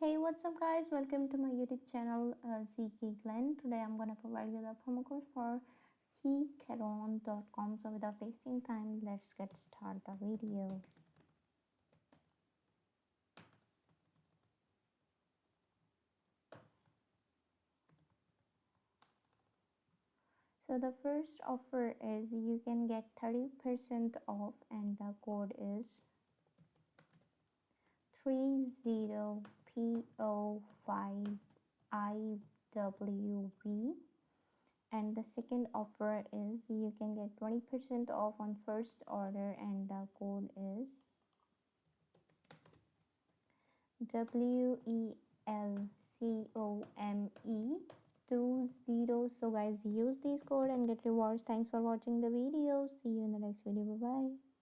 Hey, what's up guys, welcome to my YouTube channel Keychron. Today I'm gonna provide you the promo code for Keychron.com. So without wasting time, let's get started the video. So the first offer is you can get 30% off and the code is 30PO5IWV. And the second offer is you can get 20% off on first order and the code is WELCOME20. So guys, use this code and get rewards. Thanks for watching the video. See you in the next video. Bye bye.